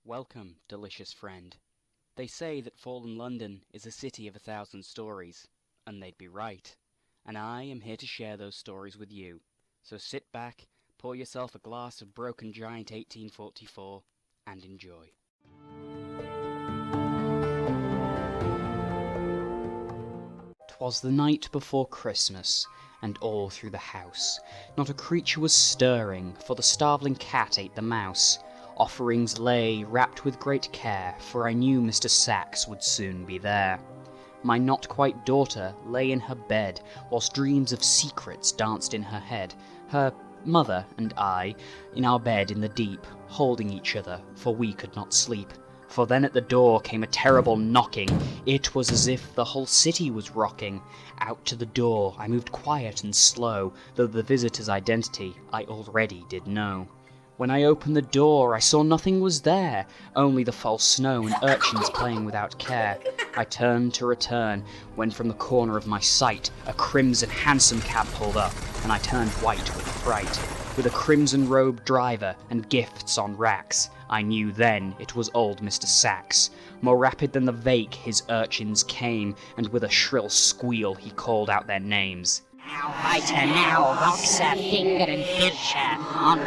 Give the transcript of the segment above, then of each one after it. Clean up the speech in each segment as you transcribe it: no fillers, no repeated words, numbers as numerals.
Welcome, delicious friend. They say that fallen London is a city of 1,000 stories, and they'd be right. And I am here to share those stories with you. So sit back, pour yourself a glass of Broken Giant 1844, and enjoy. "'Twas the night before Christmas, and all through the house not a creature was stirring, for the starveling cat ate the mouse. Offerings lay, wrapped with great care, for I knew Mr. Sachs would soon be there. My not-quite daughter lay in her bed, whilst dreams of secrets danced in her head. Her mother and I, in our bed in the deep, holding each other, for we could not sleep. For then at the door came a terrible knocking. It was as if the whole city was rocking. Out to the door I moved quiet and slow, though the visitor's identity I already did know. When I opened the door I saw nothing was there, only the false snow and urchins playing without care. I turned to return, when from the corner of my sight a crimson hansom cab pulled up, and I turned white with fright. With a crimson-robed driver and gifts on racks, I knew then it was old Mr. Sachs. More rapid than the vake his urchins came, and with a shrill squeal he called out their names. Now Biter, now Boxer, Finger and Filcher, on,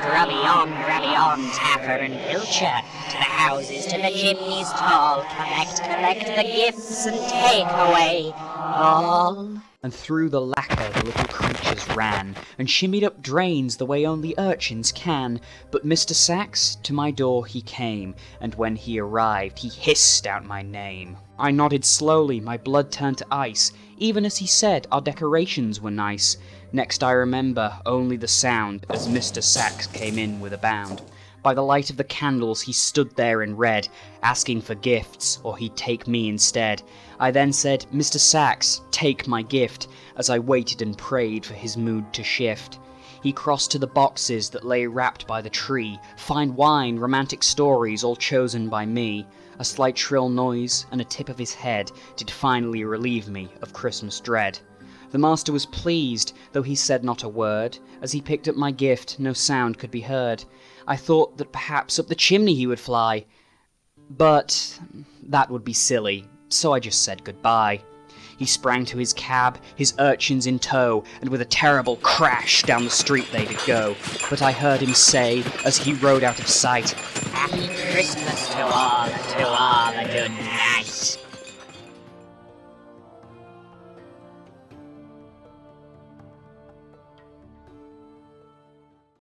Taffer and Pilcher, to the houses, to the chimneys tall, collect the gifts and take away all. And through the lacquer the little creatures ran, and shimmied up drains the way only urchins can. But Mr. Sachs to my door he came, and when he arrived he hissed out my name. I nodded slowly, my blood turned to ice, even as he said our decorations were nice. Next I remember only the sound as Mr. Sachs came in with a bound. By the light of the candles he stood there in red, asking for gifts, or he'd take me instead. I then said, "Mr. Sachs, take my gift," as I waited and prayed for his mood to shift. He crossed to the boxes that lay wrapped by the tree, fine wine, romantic stories, all chosen by me. A slight shrill noise and a tip of his head did finally relieve me of Christmas dread. The master was pleased, though he said not a word. As he picked up my gift, no sound could be heard. I thought that perhaps up the chimney he would fly, but that would be silly, so I just said goodbye. He sprang to his cab, his urchins in tow, and with a terrible crash down the street they did go. But I heard him say, as he rode out of sight, Happy Christmas to all a good night.